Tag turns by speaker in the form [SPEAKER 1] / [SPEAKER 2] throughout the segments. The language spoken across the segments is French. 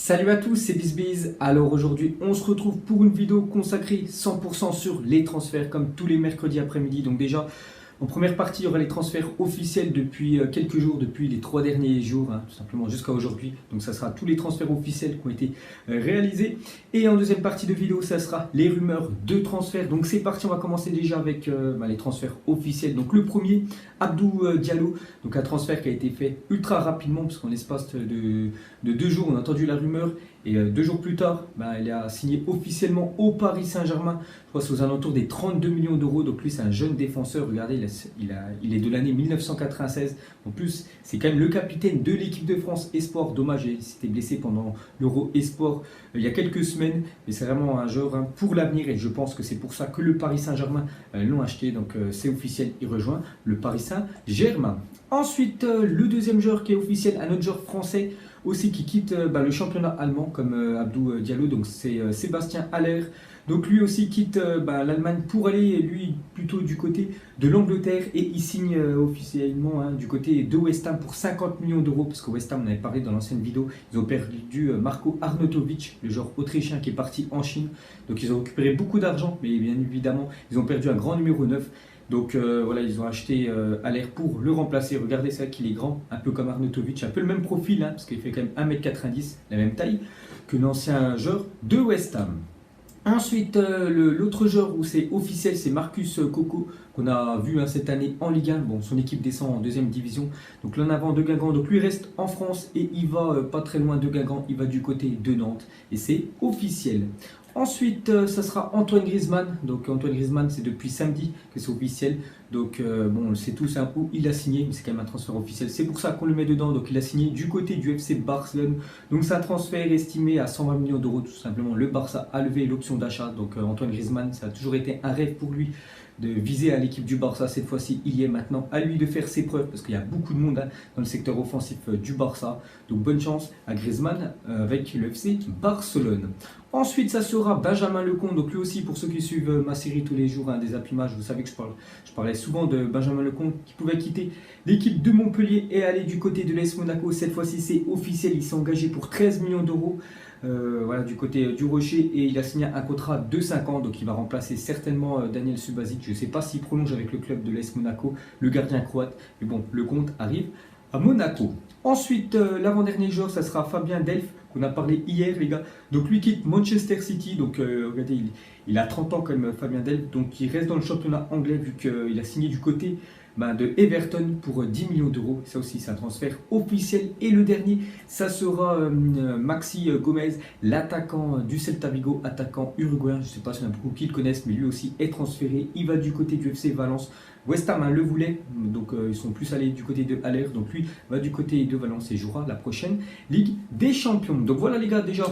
[SPEAKER 1] Salut à tous, c'est BizBiz. Alors aujourd'hui, on se retrouve pour une vidéo consacrée 100% sur les transferts comme tous les mercredis après-midi. Donc déjà, en première partie, il y aura les transferts officiels depuis quelques jours, depuis les 3 derniers jours, tout simplement jusqu'à aujourd'hui. Donc ça sera tous les transferts officiels qui ont été réalisés. Et en deuxième partie de vidéo, ça sera les rumeurs de transferts. Donc c'est parti, on va commencer déjà avec les transferts officiels. Donc le premier, Abdou Diallo, donc un transfert qui a été fait ultra rapidement, parce qu'en l'espace de 2 jours, on a entendu la rumeur. Et 2 jours plus tard, il a signé officiellement au Paris Saint-Germain. Je crois que c'est aux alentours des 32 millions d'euros. Donc lui, c'est un jeune défenseur. Regardez, il est de l'année 1996. En plus, c'est quand même le capitaine de l'équipe de France Espoir. Dommage, il s'était blessé pendant l'Euro Espoir il y a quelques semaines. Mais c'est vraiment un joueur pour l'avenir. Et je pense que c'est pour ça que le Paris Saint-Germain l'ont acheté. Donc c'est officiel, il rejoint le Paris Saint-Germain. Ensuite, le deuxième joueur qui est officiel, un autre joueur français aussi qui quitte le championnat allemand comme Abdou Diallo, donc c'est Sébastien Haller. Donc lui aussi quitte l'Allemagne pour aller lui plutôt du côté de l'Angleterre et il signe officiellement du côté de West Ham pour 50 millions d'euros parce que West Ham, on avait parlé dans l'ancienne vidéo, ils ont perdu Marco Arnautovic, le joueur autrichien qui est parti en Chine. Donc ils ont récupéré beaucoup d'argent, mais bien évidemment ils ont perdu un grand numéro 9. Donc voilà, ils ont acheté Haller pour le remplacer. Regardez ça, qu'il est grand, un peu comme Arnautovic, un peu le même profil, parce qu'il fait quand même 1m90, la même taille que l'ancien joueur de West Ham. Ensuite, l'autre joueur où c'est officiel, c'est Marcus Coco, qu'on a vu cette année en Ligue 1. Bon, son équipe descend en deuxième division. Donc l'en avant de Guingamp. Donc lui reste en France et il va pas très loin de Guingamp. Il va du côté de Nantes et c'est officiel. Ensuite, ça sera Antoine Griezmann. Donc Antoine Griezmann, c'est depuis samedi que c'est officiel. Donc on le sait tous où il a signé, mais c'est quand même un transfert officiel. C'est pour ça qu'on le met dedans. Donc il a signé du côté du FC Barcelone. Donc c'est un transfert estimé à 120 millions d'euros tout simplement. Le Barça a levé l'option d'achat. Donc Antoine Griezmann, ça a toujours été un rêve pour lui de viser à l'équipe du Barça. Cette fois-ci, il y est maintenant. À lui de faire ses preuves parce qu'il y a beaucoup de monde dans le secteur offensif du Barça. Donc bonne chance à Griezmann avec le FC Barcelone. Ensuite, ça sera Benjamin Lecomte. Donc lui aussi, pour ceux qui suivent ma série tous les jours des Happy Match, vous savez que je parlais souvent de Benjamin Lecomte qui pouvait quitter l'équipe de Montpellier et aller du côté de l'AS Monaco. Cette fois-ci, c'est officiel. Il s'est engagé pour 13 millions d'euros. Du côté du Rocher et il a signé un contrat de 5 ans, donc il va remplacer certainement Daniel Subasic. Je ne sais pas s'il prolonge avec le club de l'AS Monaco, le gardien croate, mais bon, Lecomte arrive à Monaco. Ensuite, l'avant-dernier joueur, ça sera Fabien Delph, qu'on a parlé hier les gars. Donc lui quitte Manchester City, donc regardez, il a 30 ans comme Fabien Delph, donc il reste dans le championnat anglais vu qu'il a signé du côté de Everton pour 10 millions d'euros. Ça aussi, c'est un transfert officiel. Et le dernier, ça sera Maxi Gomez, l'attaquant du Celta Vigo, attaquant uruguayen. Je ne sais pas s'il y en a beaucoup qui le connaissent, mais lui aussi est transféré. Il va du côté du FC Valence. West Ham le voulait, donc ils sont plus allés du côté de Haller. Donc lui va du côté de Valence et jouera la prochaine Ligue des Champions. Donc voilà les gars, déjà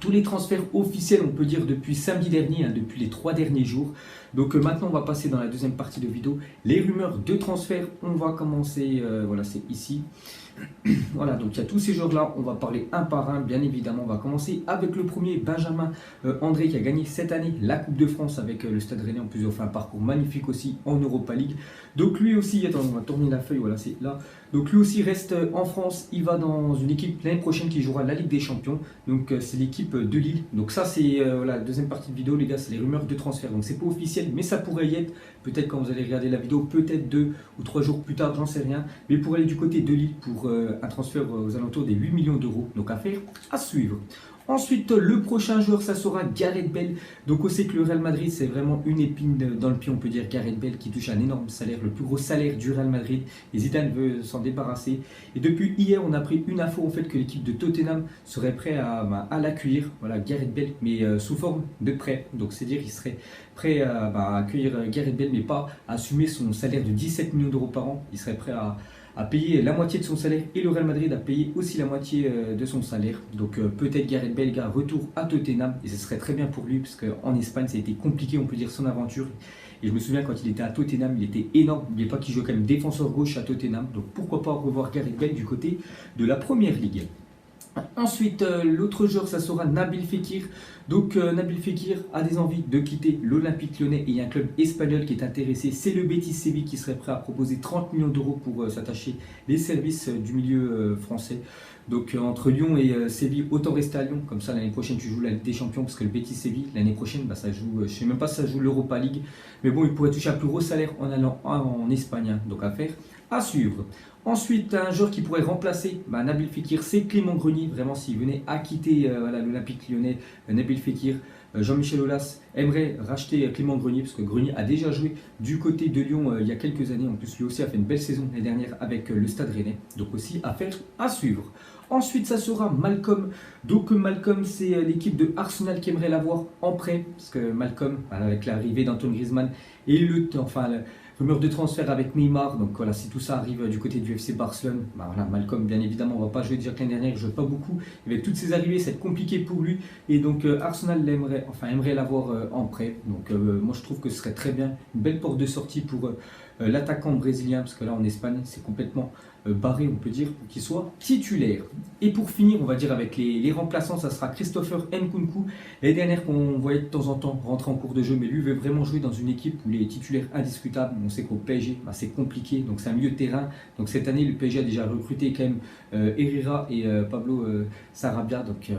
[SPEAKER 1] tous les transferts officiels, on peut dire depuis samedi dernier, depuis les 3 derniers jours. Donc maintenant, on va passer dans la deuxième partie de vidéo. Les rumeurs de transfert, on va commencer, voilà, c'est ici. Voilà, donc il y a tous ces joueurs-là, on va parler un par un, bien évidemment. On va commencer avec le premier, Benjamin André, qui a gagné cette année la Coupe de France avec le Stade Rennais. En plus, il a fait un parcours magnifique aussi en Europa League. Donc lui aussi, attends, on va tourner la feuille, voilà, c'est là. Donc lui aussi reste en France, il va dans une équipe l'année prochaine qui jouera la Ligue des Champions. Donc c'est l'équipe de Lille. Donc ça c'est la deuxième partie de vidéo les gars, c'est les rumeurs de transfert. Donc c'est pas officiel, mais ça pourrait y être. Peut-être quand vous allez regarder la vidéo, peut-être 2 ou 3 jours plus tard, j'en sais rien. Mais pour aller du côté de Lille pour un transfert aux alentours des 8 millions d'euros. Donc affaire à suivre. Ensuite, le prochain joueur, ça sera Gareth Bale. Donc on sait que le Real Madrid, c'est vraiment une épine dans le pied, on peut dire. Gareth Bale qui touche un énorme salaire, le plus gros salaire du Real Madrid. Et Zidane veut s'en débarrasser. Et depuis hier, on a pris une info en fait que l'équipe de Tottenham serait prêt à l'accueillir. Voilà, Gareth Bale, mais sous forme de prêt. Donc c'est dire qu'il serait prêt à accueillir Gareth Bale, mais pas à assumer son salaire de 17 millions d'euros par an. Il serait prêt à payer la moitié de son salaire et le Real Madrid a payé aussi la moitié de son salaire. Donc peut-être Gareth Bale, retour à Tottenham et ce serait très bien pour lui parce qu'en Espagne ça a été compliqué, on peut dire, son aventure. Et je me souviens quand il était à Tottenham, il était énorme. N'oubliez pas qu'il jouait quand même défenseur gauche à Tottenham. Donc pourquoi pas revoir Gareth Bale du côté de la Première Ligue. Ensuite, l'autre joueur, ça sera Nabil Fekir. Donc, Nabil Fekir a des envies de quitter l'Olympique Lyonnais et il y a un club espagnol qui est intéressé. C'est le Betis Séville qui serait prêt à proposer 30 millions d'euros pour s'attacher les services du milieu français. Donc, entre Lyon et Séville, autant rester à Lyon. Comme ça, l'année prochaine, tu joues la Ligue des Champions parce que le Betis Séville, l'année prochaine, bah, ça joue, je ne sais même pas si ça joue l'Europa League. Mais bon, il pourrait toucher un plus gros salaire en allant en Espagne. Hein. Donc, à faire, à suivre. Ensuite, un joueur qui pourrait remplacer Nabil Fekir, c'est Clément Grenier. Vraiment, s'il venait à quitter l'Olympique Lyonnais, Nabil Fekir, Jean-Michel Aulas aimerait racheter Clément Grenier, parce que Grenier a déjà joué du côté de Lyon il y a quelques années. En plus, lui aussi a fait une belle saison l'année dernière avec le Stade Rennais. Donc aussi, affaire à suivre. Ensuite, ça sera Malcolm. Donc Malcolm, c'est l'équipe de Arsenal qui aimerait l'avoir en prêt, parce que Malcolm, avec l'arrivée d'Antoine Griezmann et rumeur de transfert avec Neymar, donc voilà, si tout ça arrive du côté du FC Barcelone, voilà, Malcolm, bien évidemment, on ne va pas jouer déjà que l'année dernière, il ne joue pas beaucoup, avec toutes ces arrivées, ça va être compliqué pour lui, et donc Arsenal aimerait l'avoir en prêt, donc moi je trouve que ce serait très bien, une belle porte de sortie pour l'attaquant brésilien, parce que là en Espagne, c'est complètement barré, on peut dire, pour qu'il soit titulaire. Et pour finir, on va dire avec les remplaçants, ça sera Christopher Nkunku. L'année dernière qu'on voyait de temps en temps rentrer en cours de jeu, mais lui veut vraiment jouer dans une équipe où les titulaires indiscutables. On sait qu'au PSG, c'est compliqué, donc c'est un milieu de terrain. Donc cette année, le PSG a déjà recruté quand même Herrera et Pablo Sarabia, donc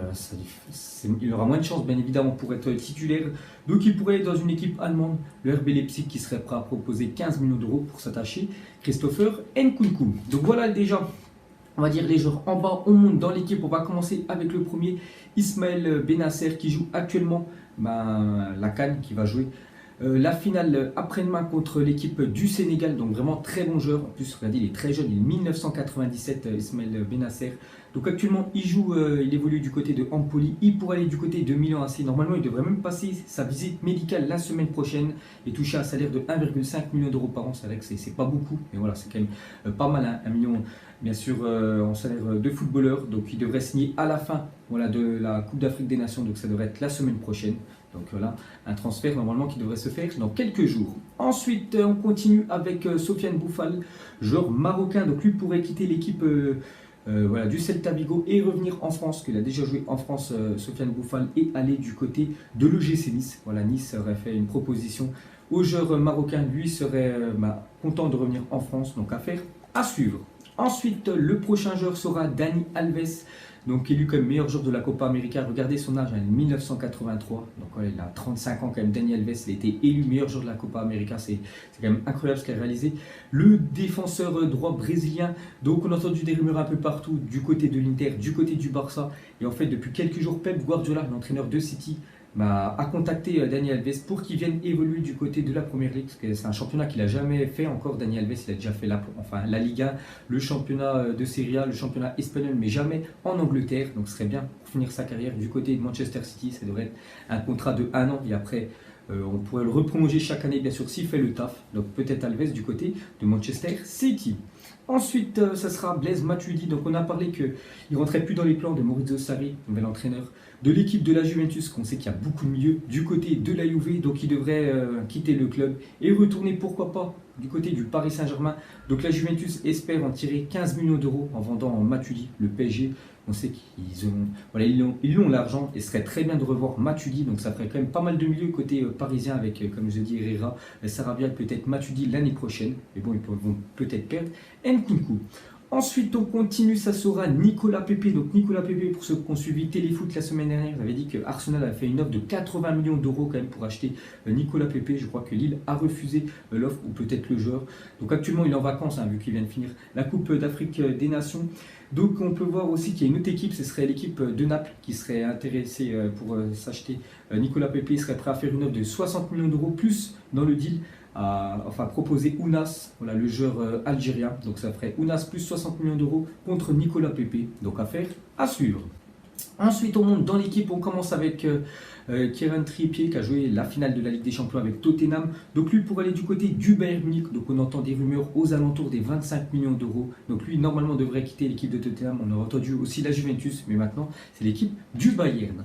[SPEAKER 1] il aura moins de chance bien évidemment pour être titulaire. Donc il pourrait être dans une équipe allemande, le RB Leipzig, qui serait prêt à proposer 15 millions d'euros pour s'attacher Christopher Nkunku. Donc voilà déjà, on va dire les joueurs en bas, on monte dans l'équipe. On va commencer avec le premier, Ismaël Benasser, qui joue actuellement la CAN, qui va jouer la finale après-demain contre l'équipe du Sénégal. Donc vraiment très bon joueur. En plus, regardez, il est très jeune, il est 1997, Ismaël Benasser. Donc actuellement, il évolue du côté de Empoli. Il pourrait aller du côté de Milan AC. Normalement, il devrait même passer sa visite médicale la semaine prochaine et toucher un salaire de 1,5 million d'euros par an. C'est vrai que c'est pas beaucoup, mais voilà, c'est quand même pas mal, hein, 1 million, bien sûr, en salaire de footballeur. Donc il devrait signer à la fin de la Coupe d'Afrique des Nations. Donc ça devrait être la semaine prochaine. Donc voilà, un transfert normalement qui devrait se faire dans quelques jours. Ensuite, on continue avec Sofiane Boufal, joueur marocain. Donc lui pourrait quitter l'équipe du Celta Vigo et revenir en France, qu'il a déjà joué en France, Sofiane Boufal, et aller du côté de l'OGC Nice. Voilà, Nice aurait fait une proposition au joueur marocain. Lui serait content de revenir en France, donc affaire à suivre. Ensuite, le prochain joueur sera Dani Alves, donc élu comme meilleur joueur de la Copa América. Regardez son âge, 1983, donc il a 35 ans quand même. Dani Alves, il a été élu meilleur joueur de la Copa América, c'est quand même incroyable ce qu'il a réalisé. Le défenseur droit brésilien, donc on a entendu des rumeurs un peu partout, du côté de l'Inter, du côté du Barça, et en fait depuis quelques jours, Pep Guardiola, l'entraîneur de City, a contacté Dani Alves pour qu'il vienne évoluer du côté de la Première Ligue, parce que c'est un championnat qu'il n'a jamais fait encore. Dani Alves, il a déjà fait la Liga, le championnat de Serie A, le championnat espagnol, mais jamais en Angleterre. Donc ce serait bien pour finir sa carrière du côté de Manchester City. Ça devrait être un contrat de 1 an et après on pourrait le reprolonger chaque année, bien sûr, s'il fait le taf. Donc peut-être Alves du côté de Manchester City. Ensuite, ça sera Blaise Matuidi. Donc on a parlé qu'il ne rentrait plus dans les plans de Maurizio Sarri, nouvel entraîneur de l'équipe de la Juventus, qu'on sait qu'il y a beaucoup de milieux du côté de la Juve, donc il devrait quitter le club et retourner, pourquoi pas, du côté du Paris Saint-Germain. Donc la Juventus espère en tirer 15 millions d'euros en vendant Matuidi. Le PSG, on sait qu'ils ont l'argent et ce serait très bien de revoir Matuidi. Donc ça ferait quand même pas mal de milieux côté parisien avec, comme je dis, Herrera, Sarabia, peut-être Matuidi l'année prochaine. Mais bon, ils vont peut-être perdre Nkunku. Ensuite, on continue, ça sera Nicolas Pepe. Donc Nicolas Pepe, pour ceux qui ont suivi Téléfoot la semaine dernière, j'avais dit que Arsenal a fait une offre de 80 millions d'euros quand même pour acheter Nicolas Pepe. Je crois que Lille a refusé l'offre, ou peut-être le joueur. Donc actuellement, il est en vacances, vu qu'il vient de finir la Coupe d'Afrique des Nations. Donc on peut voir aussi qu'il y a une autre équipe, ce serait l'équipe de Naples qui serait intéressée pour s'acheter Nicolas Pepe. Il serait prêt à faire une offre de 60 millions d'euros plus dans le deal. Proposer Ounas, le joueur algérien. Donc ça ferait Ounas plus 60 millions d'euros contre Nicolas Pepe. Donc affaire à suivre. Ensuite, on monte dans l'équipe. On commence avec Kieran Trippier qui a joué la finale de la Ligue des Champions avec Tottenham. Donc lui, pour aller du côté du Bayern Munich, donc on entend des rumeurs aux alentours des 25 millions d'euros. Donc lui, normalement, devrait quitter l'équipe de Tottenham. On a entendu aussi la Juventus, mais maintenant, c'est l'équipe du Bayern.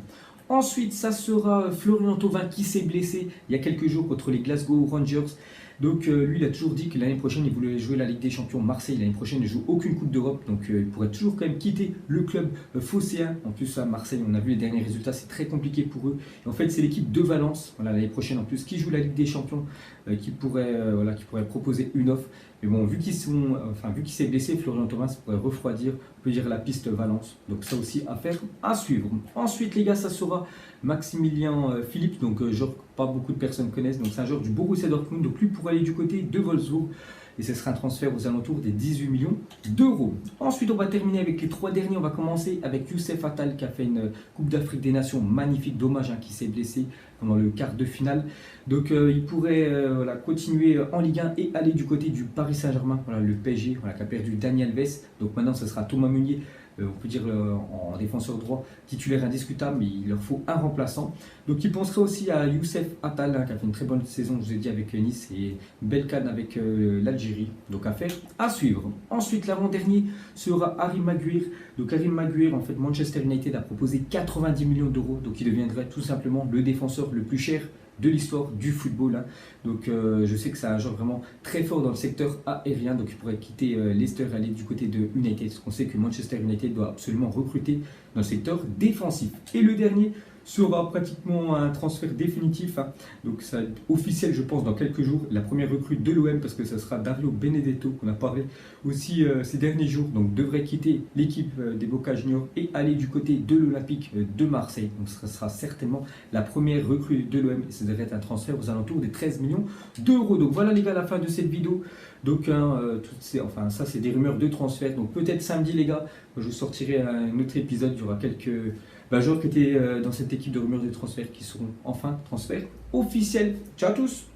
[SPEAKER 1] Ensuite, ça sera Florian Thauvin qui s'est blessé il y a quelques jours contre les Glasgow Rangers. Donc lui, il a toujours dit que l'année prochaine, il voulait jouer la Ligue des Champions. Marseille, l'année prochaine, ne joue aucune Coupe d'Europe. Donc il pourrait toujours quand même quitter le club phocéen. En plus, à Marseille, on a vu les derniers résultats, c'est très compliqué pour eux. Et en fait, c'est l'équipe de Valence, voilà, l'année prochaine en plus, qui joue la Ligue des Champions, qui pourrait proposer une offre. Mais bon, vu qu'il s'est blessé, Florian Thauvin pourrait refroidir, on peut dire, la piste Valence. Donc ça aussi, affaire à suivre. Ensuite, les gars, ça sera Maximilien Philippe, donc genre pas beaucoup de personnes connaissent. Donc c'est un joueur du Borussia Dortmund, donc lui pour aller du côté de Wolfsburg. Et ce sera un transfert aux alentours des 18 millions d'euros. Ensuite, on va terminer avec les 3 derniers. On va commencer avec Youssef Attal qui a fait une Coupe d'Afrique des Nations magnifique. Dommage qui s'est blessé pendant le quart de finale. Donc il pourrait continuer en Ligue 1 et aller du côté du Paris Saint-Germain, le PSG, qui a perdu Dani Alves. Donc maintenant, ce sera Thomas Meunier. On peut dire en défenseur droit titulaire indiscutable, mais il leur faut un remplaçant. Donc il penserait aussi à Youssef Attal qui a fait une très bonne saison, je vous ai dit, avec Nice et une belle canne avec l'Algérie. Donc affaire à suivre. Ensuite, l'avant-dernier sera Harry Maguire. Donc Harry Maguire, en fait, Manchester United a proposé 90 millions d'euros. Donc il deviendrait tout simplement le défenseur le plus cher de l'histoire du football. Donc je sais que c'est un joueur vraiment très fort dans le secteur aérien, donc il pourrait quitter Leicester et aller du côté de United, parce qu'on sait que Manchester United doit absolument recruter dans le secteur défensif. Et le dernier sera pratiquement un transfert définitif, donc ça va être officiel je pense dans quelques jours, la première recrue de l'OM, parce que ça sera Dario Benedetto qu'on a parlé aussi ces derniers jours, donc devrait quitter l'équipe des Boca Juniors et aller du côté de l'Olympique de Marseille. Donc ce sera certainement la première recrue de l'OM et ça devrait être un transfert aux alentours des 13 millions d'euros. Donc voilà les gars, la fin de cette vidéo. Donc ça c'est des rumeurs de transfert, donc peut-être samedi les gars, je vous sortirai un autre épisode, il y aura quelques joueurs qui étaient dans cette équipe de rumeurs de transfert qui seront enfin transferts officiels. Ciao à tous.